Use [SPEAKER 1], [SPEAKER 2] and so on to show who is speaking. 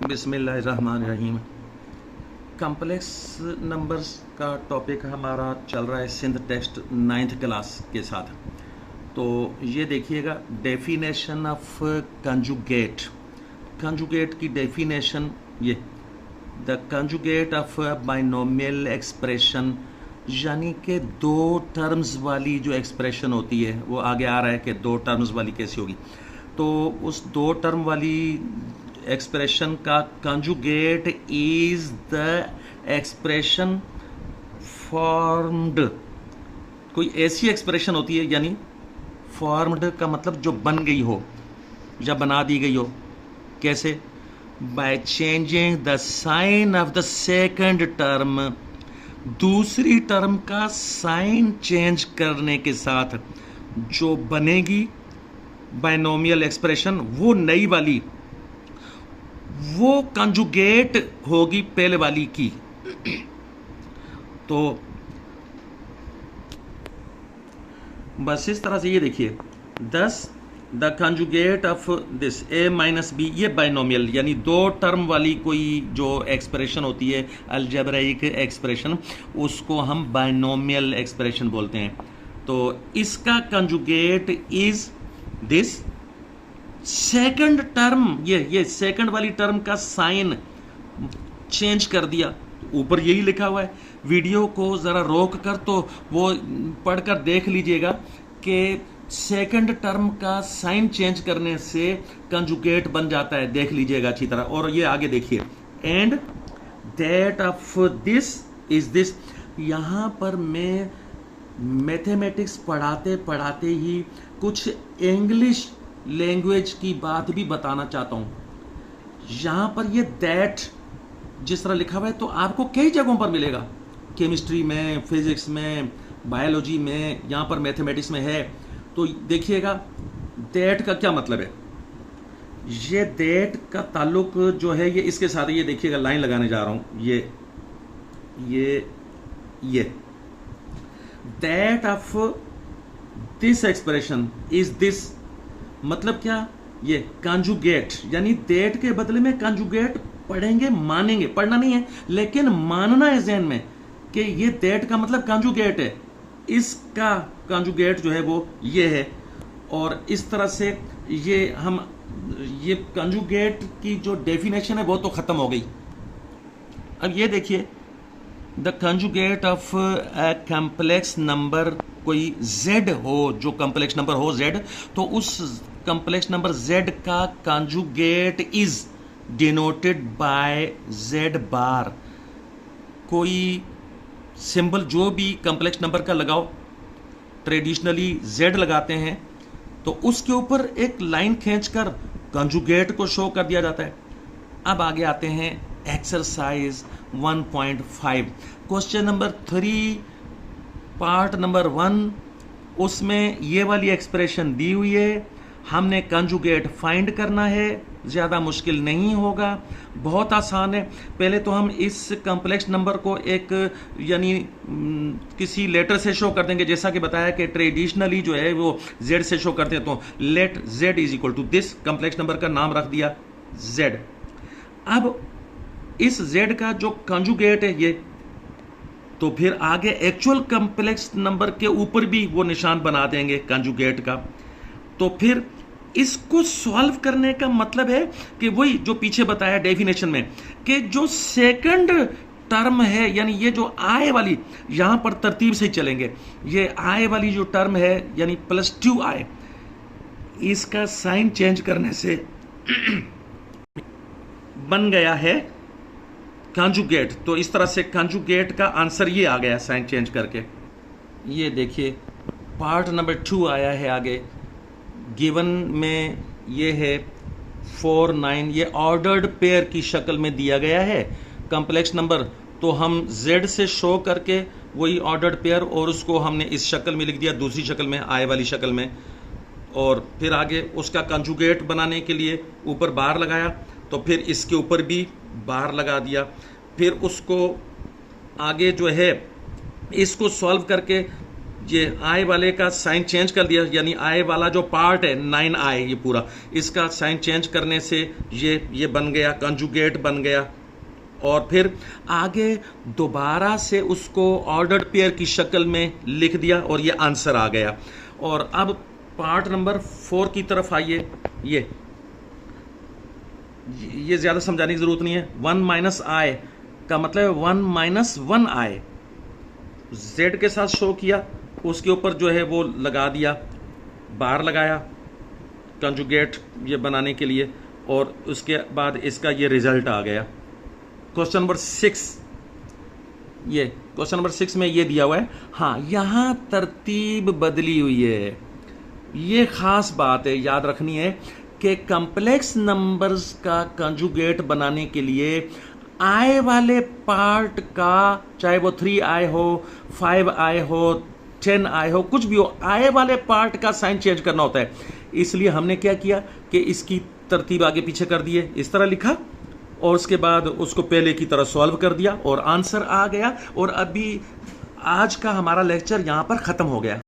[SPEAKER 1] बिस्मिल्लाहिर्रहमानिर्रहीम। Complex numbers का topic हमारा चल रहा है सिंध टेक्स्ट 9th क्लास के साथ। तो ये देखिएगा डेफिनेशन ऑफ कंजुगेट। कंजुगेट की डेफिनेशन ये the conjugate of binomial expression, यानी कि दो टर्म्स वाली जो एक्सप्रेशन होती है, वो आगे आ रहा है कि दो टर्म्स वाली कैसी होगी। तो उस दो टर्म वाली एक्सप्रेशन का conjugate is the expression formed. कोई ऐसी एक्सप्रेशन होती है, यानी फॉर्म्ड का मतलब जो बन गई हो या बना दी गई हो। कैसे? By changing the sign of the second term. दूसरी टर्म का साइन चेंज करने के साथ जो बनेगी बाइनोमियल एक्सप्रेशन, वो नई वाली, वो कंजुगेट होगी पहले वाली की। तो बस इस तरह से ये देखिए, thus the conjugate of this a minus b, ये बाइनोमियल यानी दो टर्म वाली कोई जो एक्सप्रेशन होती है, अलजेब्राइक एक्सप्रेशन, उसको हम बाइनोमियल एक्सप्रेशन बोलते हैं। तो इसका conjugate is this second term. ये सेकंड वाली टर्म का साइन चेंज कर दिया। ऊपर यही लिखा हुआ है, वीडियो को जरा रोक कर तो वो पढ़कर देख लीजिएगा कि सेकंड टर्म का साइन चेंज करने से कंजुगेट बन जाता है। देख लीजिएगा अच्छी तरह। और ये आगे देखिए, and that of this is this. यहां पर मैं मैथमेटिक्स पढ़ाते पढ़ाते ही कुछ इंग्लिश लैंग्वेज की बात भी बताना चाहता हूं। यहां पर ये दैट जिस तरह लिखा हुआ है, तो आपको कई जगहों पर मिलेगा, केमिस्ट्री में, फिजिक्स में, बायोलॉजी में, यहां पर मैथमेटिक्स में है। तो देखिएगा दैट का क्या मतलब है। ये दैट का ताल्लुक जो है ये इसके साथ, ये देखिएगा लाइन लगाने जा रहा हूं, ये that of this expression is this. मतलब क्या? ये कंजुगेट, यानी दैट के बदले में कंजुगेट पढ़ेंगे, मानेंगे। पढ़ना नहीं है लेकिन मानना है ज़हन में कि ये दैट का मतलब कंजुगेट है। इसका कंजुगेट जो है वो ये है। और इस तरह से ये कंजुगेट की जो डेफिनेशन है वो तो खत्म हो गई। अब ये देखिए, the conjugate of a complex number, कोई z हो, जो कम्प्लेक्स नंबर हो z, तो उस कम्प्लेक्स नंबर z का conjugate is denoted by z बार। कोई सिंबल जो भी कम्प्लेक्स नंबर का लगाओ, ट्रेडिशनली z लगाते हैं, तो उसके ऊपर एक लाइन खींचकर कंजुगेट को शो कर दिया जाता है। अब आगे आते हैं exercise 1.5, question number 3, part number 1। उसमें ये वाली एक्सप्रेशन दी हुई है, हमने कंजुगेट फाइंड करना है। ज़्यादा मुश्किल नहीं होगा, बहुत आसान है। पहले तो हम इस कम्प्लेक्स नंबर को एक यानी किसी लेटर से शो कर देंगे, जैसा कि बताया कि ट्रेडिशनली जो है वो z से शो करते हैं। तो let z is equal to this, complex number का नाम रख दिया z। अब इस z का जो कंजुगेट है ये, तो फिर आगे एक्चुअल कम्प्लेक्स नंबर के ऊपर भी वो निशान बना देंगे कंजुगेट का। तो फिर इसको सॉल्व करने का मतलब है कि वही जो पीछे बताया डेफिनेशन में, कि जो सेकंड टर्म है, यानी ये जो आय वाली, यहां पर तरतीब से ही चलेंगे। ये आय वाली जो टर्म है, यानी +2i, इसका साइन चेंज करने से बन गया है कंजुगेट। तो इस तरह से कंजुगेट का आंसर ये आ गया साइन चेंज करके। ये देखिए पार्ट नंबर 2 आया है आगे। गिवन में ये है 4, 9, ये ऑर्डर्ड पेयर की शक्ल में दिया गया है कम्प्लेक्स नंबर। तो हम z से शो करके वही ऑर्डर्ड पेयर, और उसको हमने इस शक्ल में लिख दिया, दूसरी शक्ल में, आय वाली शक्ल में। और फिर आगे उसका कंजुगेट बनाने के लिए ऊपर बार लगाया, तो फिर इसके ऊपर भी बार लगा दिया। फिर उसको आगे जो है इसको सॉल्व करके ये आई वाले का साइन चेंज कर दिया, यानी आई वाला जो पार्ट है 9i ये पूरा, इसका साइन चेंज करने से ये बन गया, कंजुगेट बन गया। और फिर आगे दोबारा से उसको ऑर्डर्ड पेयर की शक्ल में लिख दिया और ये आंसर आ गया। और अब पार्ट नंबर 4 की तरफ आइए। ये ज़्यादा समझाने की ज़रूरत नहीं है। 1 माइनस आई का मतलब है 1 माइनस 1i, z के साथ शो किया, उसके ऊपर जो है वो लगा दिया, बार लगाया कंजुगेट ये बनाने के लिए, और उसके बाद इसका ये रिजल्ट आ गया। क्वेश्चन नंबर 6, ये क्वेश्चन नंबर 6 में ये दिया हुआ है। हाँ, यहां तरतीब बदली हुई है, ये खास बात है, याद रखनी है कि कॉम्प्लेक्स नंबर्स का कंजुगेट बनाने के लिए आई वाले पार्ट का, चाहे वो 3i हो, 5i हो, 10i हो, कुछ भी हो, आई वाले पार्ट का साइन चेंज करना होता है। इसलिए हमने क्या किया कि इसकी तरतीब आगे पीछे कर दिए, इस तरह लिखा और उसके बाद उसको पहले की तरह सॉल्व कर दिया और आंसर आ गया। और अभी आज का हमारा लेक्चर यहां पर खत्म हो गया।